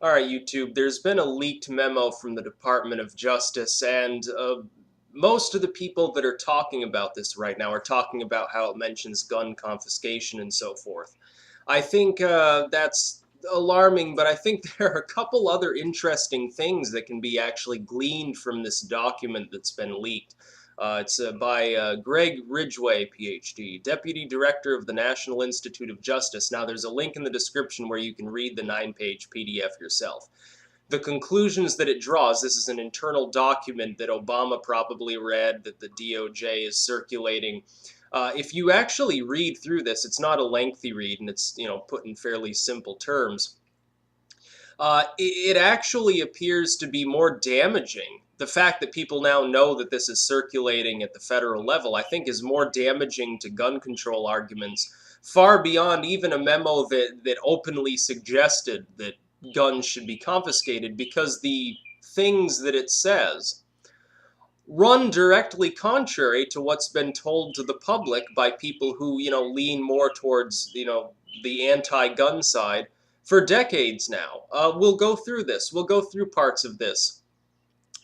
All right, YouTube, there's been a leaked memo from the Department of Justice, and most of the people that are talking about this right now are talking about how it mentions gun confiscation and so forth. I think that's alarming, but I think there are a couple other interesting things that can be actually gleaned from this document that's been leaked. It's by Greg Ridgway, PhD, Deputy Director of the National Institute of Justice. Now, there's a link in the description where you can read the 9-page PDF yourself. The conclusions that it draws, this is an internal document that Obama probably read, that the DOJ is circulating. If you actually read through this, it's not a lengthy read, and it's put in fairly simple terms. It actually appears to be more damaging. The fact that people now know that this is circulating at the federal level, I think, is more damaging to gun control arguments, far beyond even a memo that openly suggested that guns should be confiscated, because the things that it says run directly contrary to what's been told to the public by people who, lean more towards, the anti-gun side for decades now. We'll go through this. We'll go through parts of this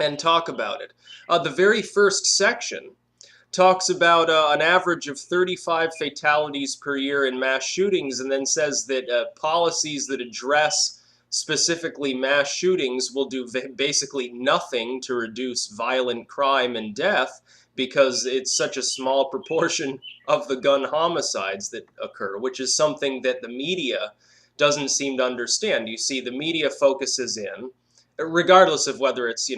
and talk about it. The very first section talks about an average of 35 fatalities per year in mass shootings, and then says that policies that address specifically mass shootings will do basically nothing to reduce violent crime and death, because it's such a small proportion of the gun homicides that occur, which is something that the media doesn't seem to understand. You see, the media focuses in, regardless of whether it's,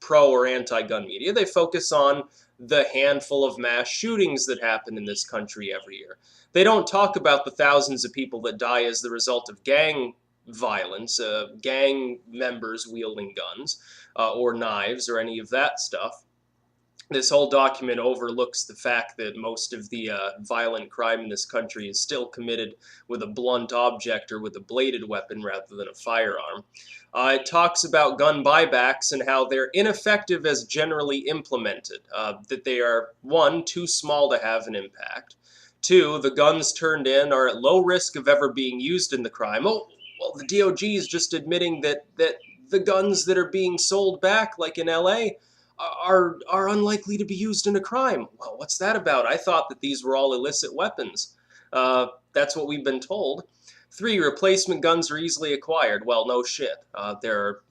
pro or anti-gun media, they focus on the handful of mass shootings that happen in this country every year. They don't talk about the thousands of people that die as the result of gang violence, gang members wielding guns or knives or any of that stuff. This whole document overlooks the fact that most of the violent crime in this country is still committed with a blunt object or with a bladed weapon rather than a firearm. It talks about gun buybacks and how they're ineffective as generally implemented, that they are, one, too small to have an impact. Two, the guns turned in are at low risk of ever being used in the crime. Oh, well, the DOJ is just admitting that the guns that are being sold back, like in LA, are unlikely to be used in a crime. Well, what's that about? I thought that these were all illicit weapons. That's what we've been told. Three, replacement guns are easily acquired. Well, no shit. There are,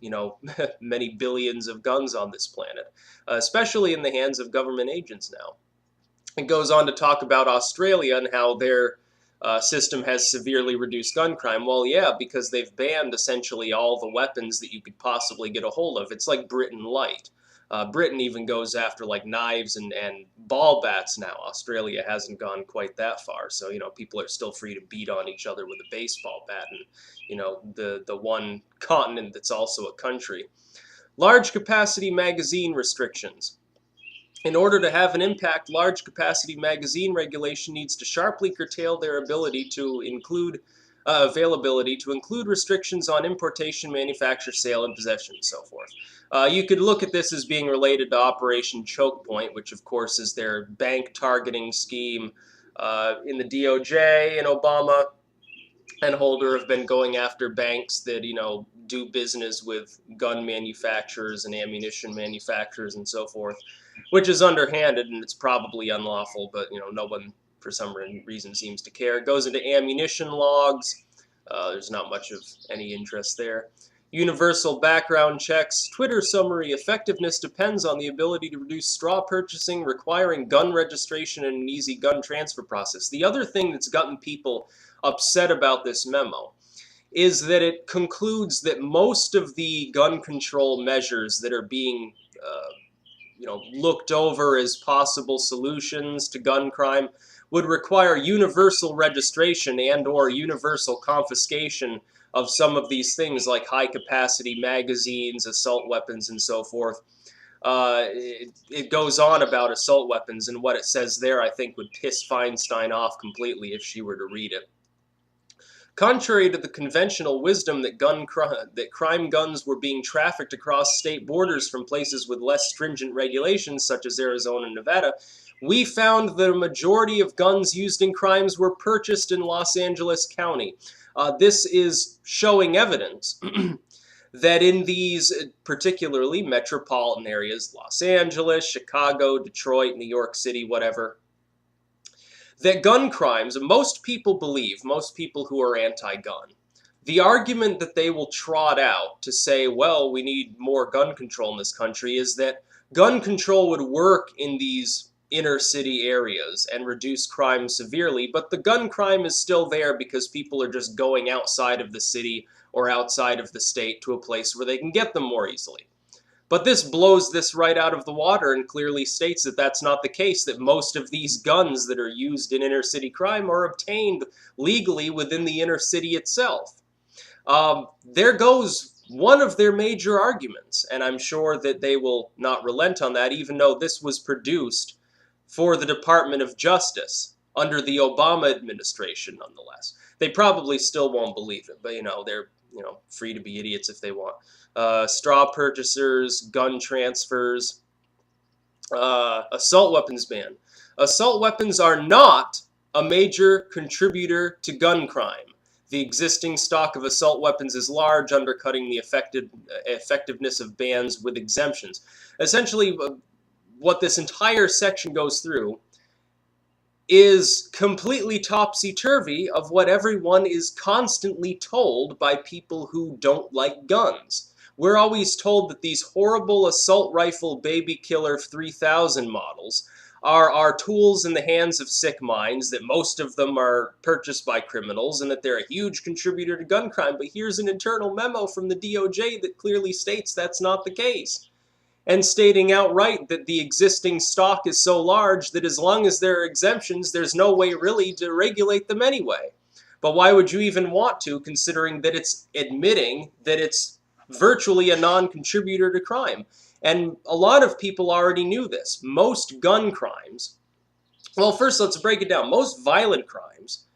many billions of guns on this planet, especially in the hands of government agents now. It goes on to talk about Australia and how their system has severely reduced gun crime. Well, yeah, because they've banned essentially all the weapons that you could possibly get a hold of. It's like Britain light. Britain even goes after like knives and ball bats now. Australia hasn't gone quite that far, so people are still free to beat on each other with a baseball bat, and the one continent that's also a country. Large capacity magazine restrictions. In order to have an impact, large capacity magazine regulation needs to sharply curtail their ability to include availability to include restrictions on importation, manufacture, sale, and possession, and so forth. You could look at this as being related to Operation Choke Point, which of course is their bank targeting scheme. In the DOJ and Obama and Holder have been going after banks that, do business with gun manufacturers and ammunition manufacturers and so forth, which is underhanded and it's probably unlawful, but, no one for some reason seems to care. It goes into ammunition logs. There's not much of any interest there. Universal background checks. Twitter summary. Effectiveness depends on the ability to reduce straw purchasing, requiring gun registration and an easy gun transfer process. The other thing that's gotten people upset about this memo is that it concludes that most of the gun control measures that are being looked over as possible solutions to gun crime would require universal registration and or universal confiscation of some of these things like high-capacity magazines, assault weapons, and so forth. It goes on about assault weapons, and what it says there I think would piss Feinstein off completely if she were to read it. Contrary to the conventional wisdom that crime guns were being trafficked across state borders from places with less stringent regulations, such as Arizona and Nevada, we found that a majority of guns used in crimes were purchased in Los Angeles County. This is showing evidence that in these particularly metropolitan areas, Los Angeles, Chicago, Detroit, New York City, whatever, that gun crimes, most people believe, most people who are anti-gun, the argument that they will trot out to say, well, we need more gun control in this country is that gun control would work in these inner city areas and reduce crime severely, but the gun crime is still there because people are just going outside of the city or outside of the state to a place where they can get them more easily. But this blows this right out of the water and clearly states that that's not the case, that most of these guns that are used in inner city crime are obtained legally within the inner city itself. There goes one of their major arguments, and I'm sure that they will not relent on that, even though this was produced for the Department of Justice under the Obama administration, nonetheless. They probably still won't believe it, but they're free to be idiots if they want. Straw purchasers, gun transfers, assault weapons ban. Assault weapons are not a major contributor to gun crime. The existing stock of assault weapons is large, undercutting the effectiveness of bans with exemptions. Essentially, what this entire section goes through is completely topsy-turvy of what everyone is constantly told by people who don't like guns. We're always told that these horrible assault rifle baby killer 3000 models are tools in the hands of sick minds, that most of them are purchased by criminals, and that they're a huge contributor to gun crime. But here's an internal memo from the DOJ that clearly states that's not the case, and stating outright that the existing stock is so large that as long as there are exemptions, there's no way really to regulate them anyway. But why would you even want to, considering that it's admitting that it's virtually a non-contributor to crime? And a lot of people already knew this. Most gun crimes, well, first let's break it down. Most violent crimes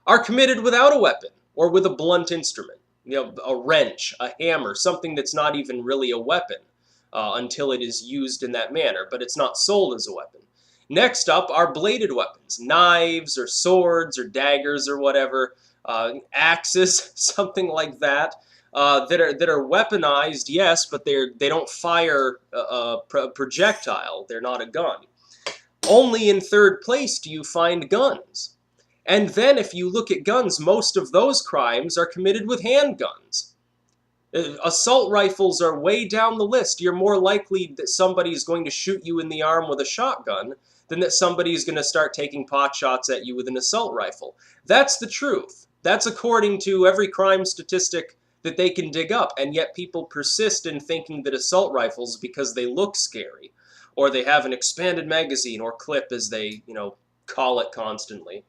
are committed without a weapon or with a blunt instrument. A wrench, a hammer, something that's not even really a weapon. Until it is used in that manner, but it's not sold as a weapon. Next up are bladed weapons, knives or swords or daggers or whatever, axes, something like that, that are weaponized, yes, but they don't fire a projectile. They're not a gun. Only in third place do you find guns. And then if you look at guns, most of those crimes are committed with handguns. Assault rifles are way down the list. You're more likely that somebody's going to shoot you in the arm with a shotgun than that somebody's going to start taking pot shots at you with an assault rifle. That's the truth. That's according to every crime statistic that they can dig up, and yet people persist in thinking that assault rifles, because they look scary, or they have an expanded magazine or clip, as they call it constantly,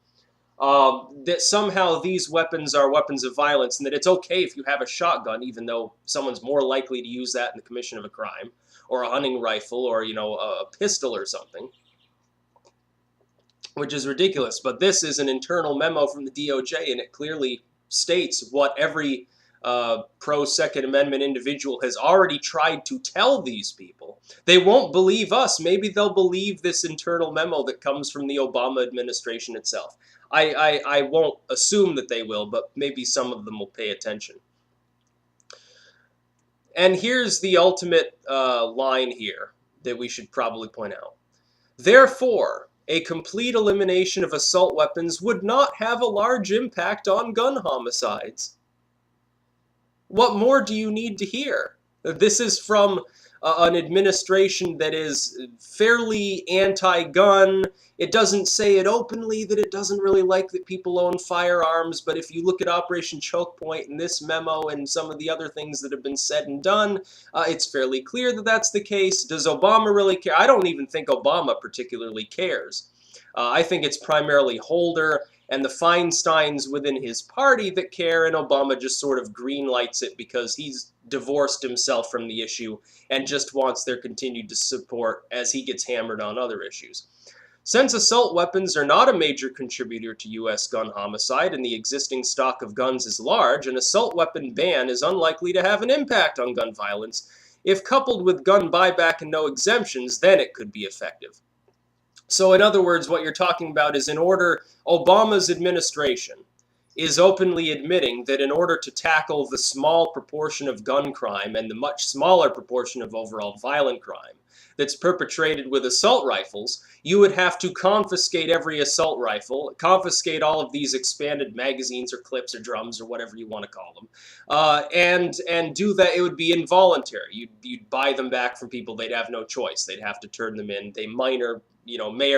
that somehow these weapons are weapons of violence, and that it's okay if you have a shotgun, even though someone's more likely to use that in the commission of a crime, or a hunting rifle, or a pistol or something, which is ridiculous. But this is an internal memo from the DOJ, and it clearly states what every pro-Second Amendment individual has already tried to tell these people. They won't believe us. Maybe they'll believe this internal memo that comes from the Obama administration itself. I won't assume that they will, but maybe some of them will pay attention. And here's the ultimate line here that we should probably point out. Therefore, a complete elimination of assault weapons would not have a large impact on gun homicides. What more do you need to hear? This is from an administration that is fairly anti-gun. It doesn't say it openly that it doesn't really like that people own firearms, but if you look at Operation Choke Point and this memo and some of the other things that have been said and done, it's fairly clear that that's the case. Does Obama really care? I don't even think Obama particularly cares. I think it's primarily Holder and the Feinsteins within his party that care, and Obama just sort of greenlights it because he's divorced himself from the issue and just wants their continued support as he gets hammered on other issues. Since assault weapons are not a major contributor to U.S. gun homicide and the existing stock of guns is large, an assault weapon ban is unlikely to have an impact on gun violence. If coupled with gun buyback and no exemptions, then it could be effective. So in other words, what you're talking about is in order Obama's administration is openly admitting that in order to tackle the small proportion of gun crime and the much smaller proportion of overall violent crime that's perpetrated with assault rifles, you would have to confiscate every assault rifle, confiscate all of these expanded magazines or clips or drums or whatever you want to call them, and do that. It would be involuntary. You'd buy them back from people. They'd have no choice. They'd have to turn them in. They may or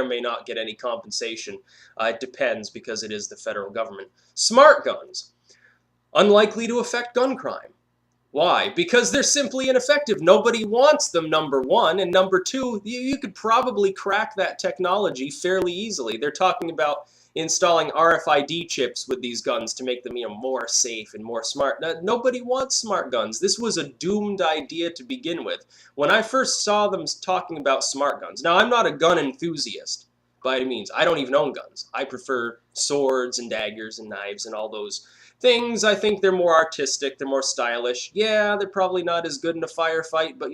may not get any compensation. It depends because it is the federal government. Smart guns, unlikely to affect gun crime. Why? Because they're simply ineffective. Nobody wants them, number one. And number two, you could probably crack that technology fairly easily. They're talking about installing RFID chips with these guns to make them, more safe and more smart. Nobody wants smart guns. This was a doomed idea to begin with. When I first saw them talking about smart guns, now I'm not a gun enthusiast by any means. I don't even own guns. I prefer swords and daggers and knives and all those things. I think they're more artistic, they're more stylish. Yeah, they're probably not as good in a firefight, but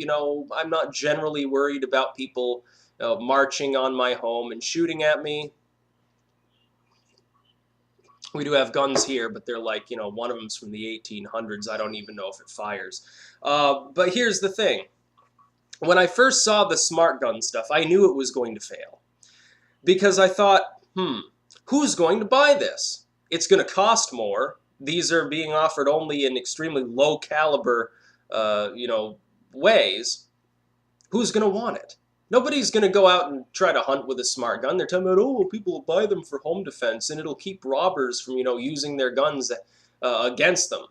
I'm not generally worried about people marching on my home and shooting at me. We do have guns here, but they're like, one of them's from the 1800s. I don't even know if it fires. But here's the thing. When I first saw the smart gun stuff, I knew it was going to fail. Because I thought, who's going to buy this? It's going to cost more. These are being offered only in extremely low caliber, ways. Who's going to want it? Nobody's going to go out and try to hunt with a smart gun. They're talking about, people will buy them for home defense, and it'll keep robbers from, using their guns against them.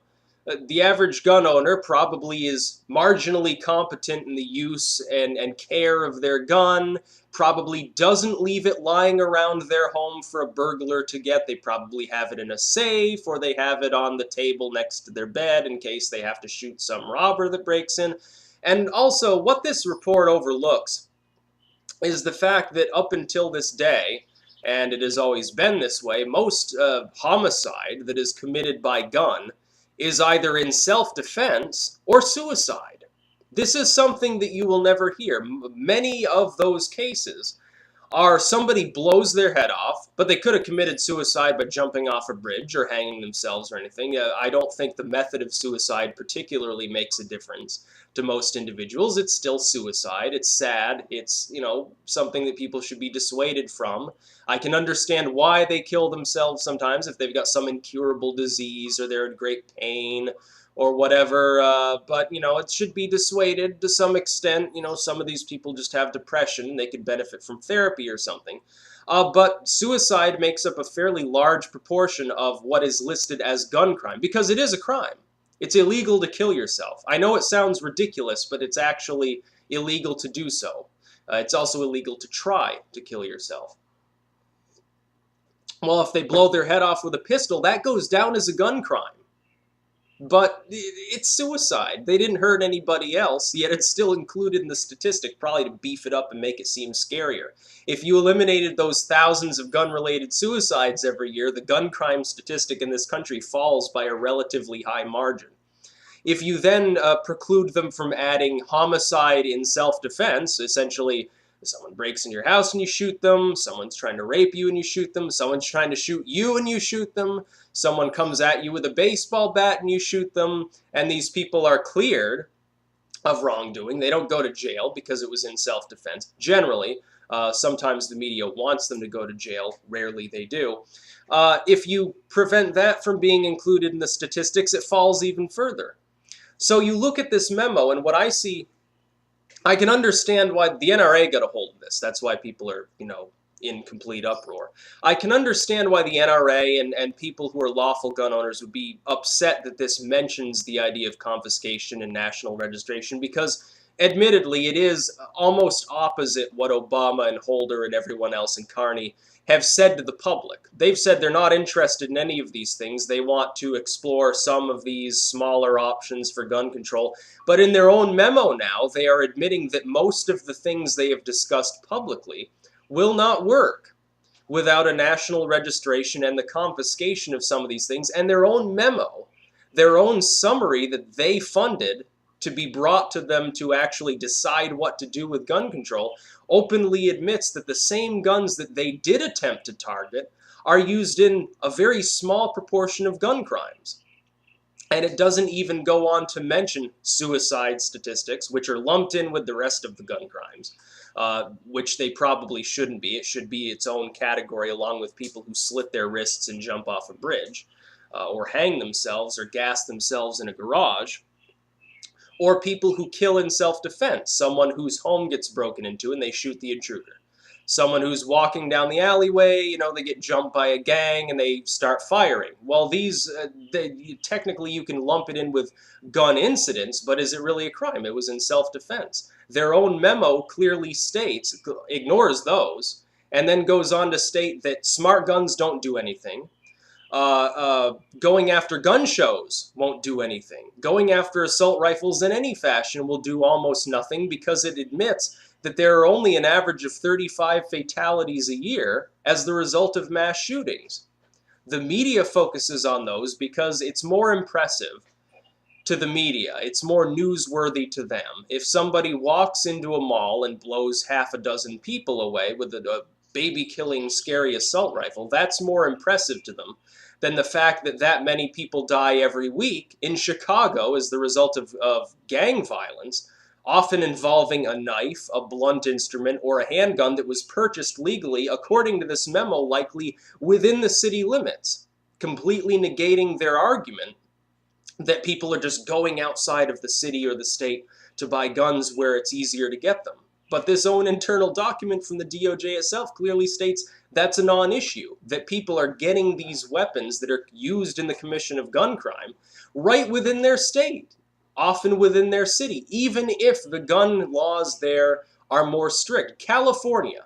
The average gun owner probably is marginally competent in the use and care of their gun, probably doesn't leave it lying around their home for a burglar to get. They probably have it in a safe, or they have it on the table next to their bed in case they have to shoot some robber that breaks in. And also, what this report overlooks is the fact that up until this day, and it has always been this way, most homicide that is committed by gun is either in self-defense or suicide. This is something that you will never hear. Many of those cases are somebody blows their head off, but they could have committed suicide by jumping off a bridge or hanging themselves or anything. I don't think the method of suicide particularly makes a difference to most individuals. It's still suicide. It's sad. It's, something that people should be dissuaded from. I can understand why they kill themselves sometimes if they've got some incurable disease or they're in great pain or whatever, but, it should be dissuaded to some extent. Some of these people just have depression. They could benefit from therapy or something. But suicide makes up a fairly large proportion of what is listed as gun crime, because it is a crime. It's illegal to kill yourself. I know it sounds ridiculous, but it's actually illegal to do so. It's also illegal to try to kill yourself. Well, if they blow their head off with a pistol, that goes down as a gun crime. But it's suicide. They didn't hurt anybody else, yet it's still included in the statistic, probably to beef it up and make it seem scarier. If you eliminated those thousands of gun-related suicides every year, the gun crime statistic in this country falls by a relatively high margin. If you then preclude them from adding homicide in self-defense, essentially someone breaks in your house and you shoot them, someone's trying to rape you and you shoot them, someone's trying to shoot you and you shoot them, someone comes at you with a baseball bat and you shoot them, and these people are cleared of wrongdoing. They don't go to jail because it was in self-defense. Generally, sometimes the media wants them to go to jail. Rarely they do. If you prevent that from being included in the statistics, it falls even further. So you look at this memo, and what I see, I can understand why the NRA got a hold of this. That's why people are, in complete uproar. I can understand why the NRA and people who are lawful gun owners would be upset that this mentions the idea of confiscation and national registration, because admittedly it is almost opposite what Obama and Holder and everyone else in Carney have said to the public. They've said they're not interested in any of these things. They want to explore some of these smaller options for gun control. But in their own memo now, they are admitting that most of the things they have discussed publicly will not work without a national registration and the confiscation of some of these things. And their own memo, their own summary that they funded to be brought to them to actually decide what to do with gun control, openly admits that the same guns that they did attempt to target are used in a very small proportion of gun crimes. And it doesn't even go on to mention suicide statistics, which are lumped in with the rest of the gun crimes, which they probably shouldn't be. It should be its own category, along with people who slit their wrists and jump off a bridge, or hang themselves, or gas themselves in a garage, or people who kill in self-defense, someone whose home gets broken into and they shoot the intruder. Someone who's walking down the alleyway, they get jumped by a gang and they start firing. Well, technically you can lump it in with gun incidents, but is it really a crime? It was in self-defense. Their own memo clearly states, ignores those, and then goes on to state that smart guns don't do anything. Going after gun shows won't do anything. Going after assault rifles in any fashion will do almost nothing, because it admits that there are only an average of 35 fatalities a year as the result of mass shootings. The media focuses on those because it's more impressive to the media. It's more newsworthy to them. If somebody walks into a mall and blows half a dozen people away with a baby-killing, scary assault rifle, that's more impressive to them than the fact that that many people die every week in Chicago as the result of gang violence, often involving a knife, a blunt instrument, or a handgun that was purchased legally, according to this memo, likely within the city limits, completely negating their argument that people are just going outside of the city or the state to buy guns where it's easier to get them. But this own internal document from the DOJ itself clearly states that's a non-issue, that people are getting these weapons that are used in the commission of gun crime right within their state, often within their city, even if the gun laws there are more strict. California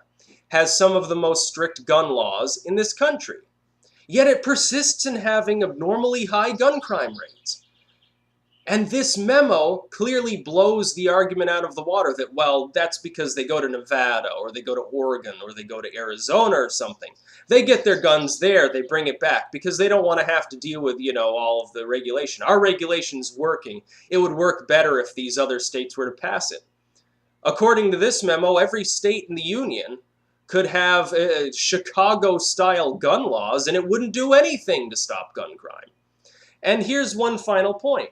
has some of the most strict gun laws in this country, yet it persists in having abnormally high gun crime rates. And this memo clearly blows the argument out of the water that, well, that's because they go to Nevada, or they go to Oregon, or they go to Arizona or something. They get their guns there, they bring it back, because they don't want to have to deal with, all of the regulation. Our regulation's working. It would work better if these other states were to pass it. According to this memo, every state in the union could have Chicago-style gun laws, and it wouldn't do anything to stop gun crime. And here's one final point.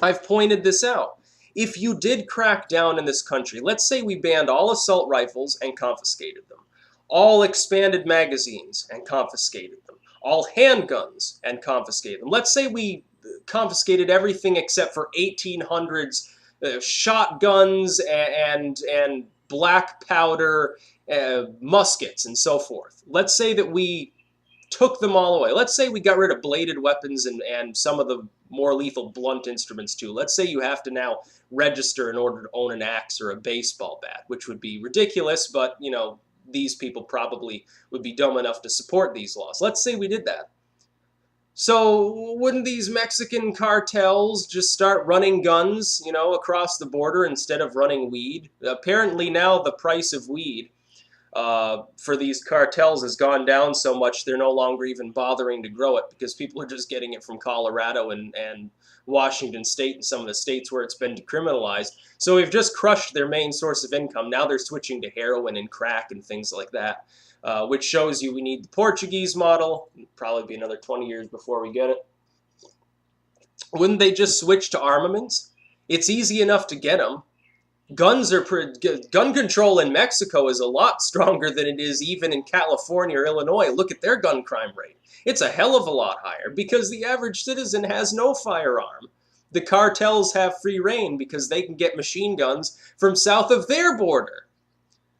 I've pointed this out. If you did crack down in this country, let's say we banned all assault rifles and confiscated them, all expanded magazines and confiscated them, all handguns and confiscated them. Let's say we confiscated everything except for 1800s shotguns and black powder muskets and so forth. Let's say that we took them all away. Let's say we got rid of bladed weapons and some of the more lethal blunt instruments too. Let's say you have to now register in order to own an axe or a baseball bat, which would be ridiculous, but these people probably would be dumb enough to support these laws. Let's say we did that. So wouldn't these Mexican cartels just start running guns, across the border instead of running weed? Apparently now the price of weed for these cartels has gone down so much they're no longer even bothering to grow it, because people are just getting it from Colorado and Washington State and some of the states where it's been decriminalized. So we've just crushed their main source of income. Now they're switching to heroin and crack and things like that, which shows you we need the Portuguese model. It'll probably be another 20 years before we get it. Wouldn't they just switch to armaments? It's easy enough to get them. Gun control in Mexico is a lot stronger than it is even in California or Illinois. Look at their gun crime rate. It's a hell of a lot higher because the average citizen has no firearm. The cartels have free reign because they can get machine guns from south of their border.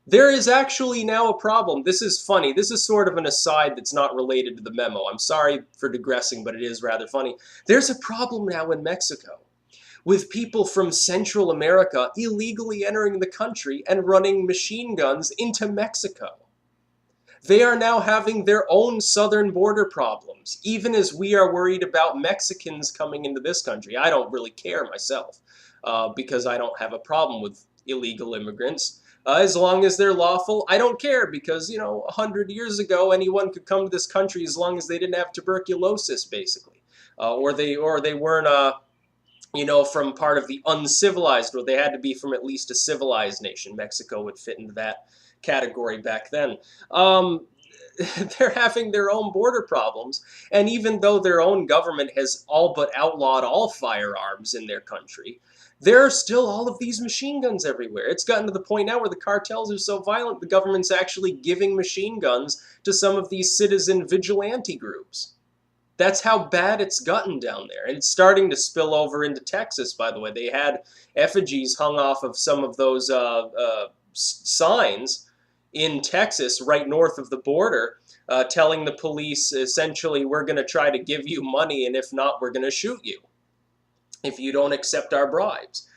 There is actually now a problem. This is funny. This is sort of an aside that's not related to the memo. I'm sorry for digressing, but it is rather funny. There's a problem now in Mexico with people from Central America illegally entering the country and running machine guns into Mexico. They are now having their own southern border problems, even as we are worried about Mexicans coming into this country. I don't really care myself, because I don't have a problem with illegal immigrants. As long as they're lawful, I don't care, because, 100 years ago, anyone could come to this country as long as they didn't have tuberculosis, basically. Or they weren't from part of the uncivilized world. They had to be from at least a civilized nation. Mexico would fit into that category back then. they're having their own border problems. And even though their own government has all but outlawed all firearms in their country, there are still all of these machine guns everywhere. It's gotten to the point now where the cartels are so violent, the government's actually giving machine guns to some of these citizen vigilante groups. That's how bad it's gotten down there. And it's starting to spill over into Texas, by the way. They had effigies hung off of some of those signs in Texas, right north of the border, telling the police essentially, we're going to try to give you money, and if not, we're going to shoot you if you don't accept our bribes.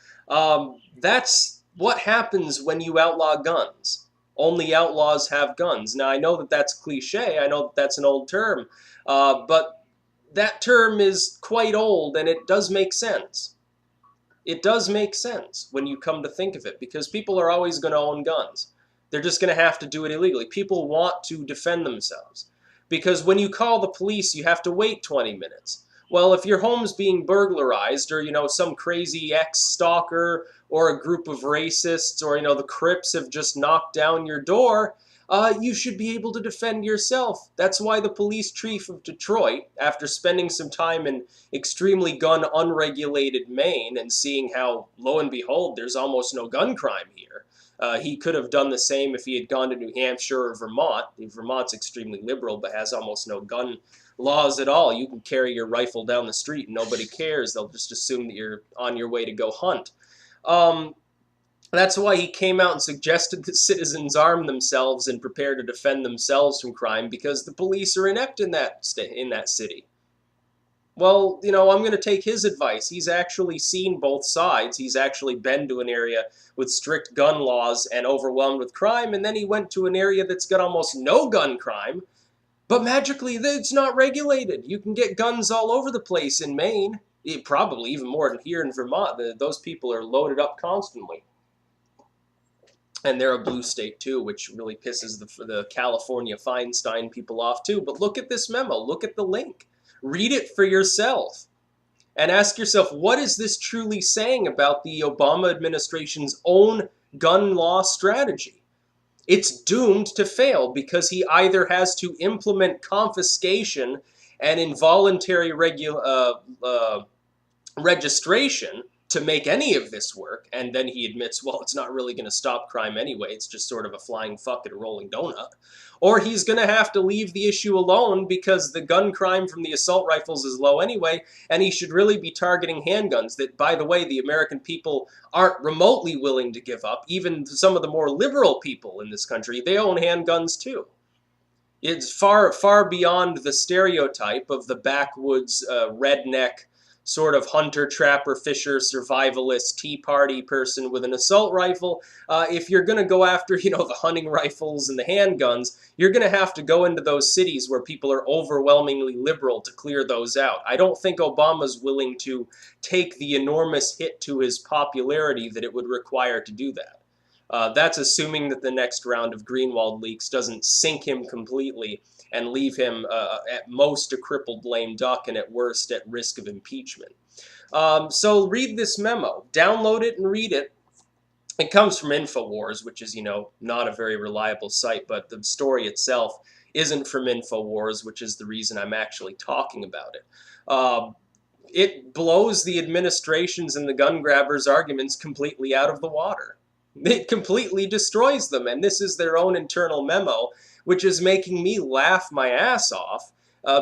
That's what happens when you outlaw guns. Only outlaws have guns. Now, I know that that's cliche. I know that that's an old term. But that term is quite old, and it does make sense. It does make sense when you come to think of it, because people are always going to own guns. They're just going to have to do it illegally. People want to defend themselves. Because when you call the police, you have to wait 20 minutes. Well, if your home's being burglarized, or, some crazy ex-stalker, or a group of racists, or, the Crips have just knocked down your door, you should be able to defend yourself. That's why the police chief of Detroit, after spending some time in extremely gun-unregulated Maine and seeing how, lo and behold, there's almost no gun crime here. He could have done the same if he had gone to New Hampshire or Vermont. Vermont's extremely liberal, but has almost no gun laws at all. You can carry your rifle down the street and nobody cares. They'll just assume that you're on your way to go hunt. That's why he came out and suggested that citizens arm themselves and prepare to defend themselves from crime, because the police are inept in that city. Well, I'm going to take his advice. He's actually seen both sides. He's actually been to an area with strict gun laws and overwhelmed with crime, and then he went to an area that's got almost no gun crime, but magically it's not regulated. You can get guns all over the place in Maine, probably even more than here in Vermont. Those people are loaded up constantly. And they're a blue state too, which really pisses the California Feinstein people off too. But look at this memo. Look at the link. Read it for yourself. And ask yourself, what is this truly saying about the Obama administration's own gun law strategy? It's doomed to fail, because he either has to implement confiscation and involuntary registration to make any of this work, and then he admits, well, it's not really going to stop crime anyway, it's just sort of a flying fuck at a rolling donut. Or he's going to have to leave the issue alone, because the gun crime from the assault rifles is low anyway, and he should really be targeting handguns that, by the way, the American people aren't remotely willing to give up. Even some of the more liberal people in this country, they own handguns too. It's far, far beyond the stereotype of the backwoods redneck sort of hunter, trapper, fisher, survivalist, Tea Party person with an assault rifle. If you're going to go after, the hunting rifles and the handguns, you're going to have to go into those cities where people are overwhelmingly liberal to clear those out. I don't think Obama's willing to take the enormous hit to his popularity that it would require to do that. That's assuming that the next round of Greenwald leaks doesn't sink him completely and leave him at most a crippled lame duck, and at worst at risk of impeachment. So read this memo. Download it and read it. It comes from InfoWars, which is, not a very reliable site, but the story itself isn't from InfoWars, which is the reason I'm actually talking about it. It blows the administration's and the gun grabbers' arguments completely out of the water. It completely destroys them, and this is their own internal memo, which is making me laugh my ass off,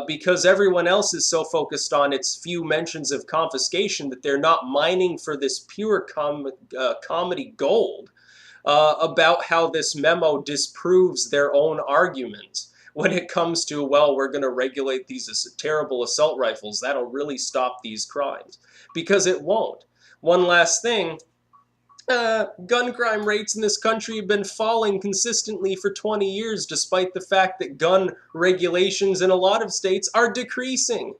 because everyone else is so focused on its few mentions of confiscation that they're not mining for this pure comedy gold about how this memo disproves their own arguments when it comes to, well, we're going to regulate these terrible assault rifles. That'll really stop these crimes. Because it won't. One last thing. Gun crime rates in this country have been falling consistently for 20 years, despite the fact that gun regulations in a lot of states are decreasing.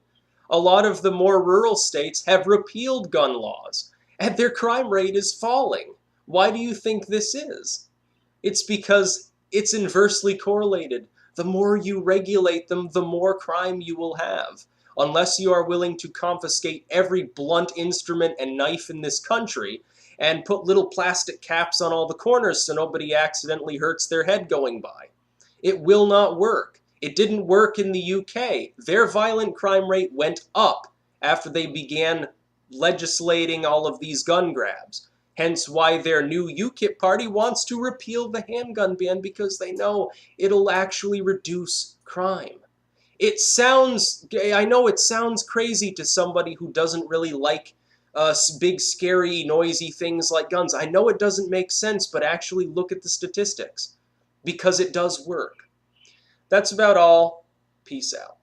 A lot of the more rural states have repealed gun laws, and their crime rate is falling. Why do you think this is? It's because it's inversely correlated. The more you regulate them, the more crime you will have. Unless you are willing to confiscate every blunt instrument and knife in this country, and put little plastic caps on all the corners so nobody accidentally hurts their head going by. It will not work. It didn't work in the UK. Their violent crime rate went up after they began legislating all of these gun grabs. Hence why their new UKIP party wants to repeal the handgun ban, because they know it'll actually reduce crime. I know it sounds crazy to somebody who doesn't really like big, scary, noisy things like guns. I know it doesn't make sense, but actually look at the statistics, because it does work. That's about all. Peace out.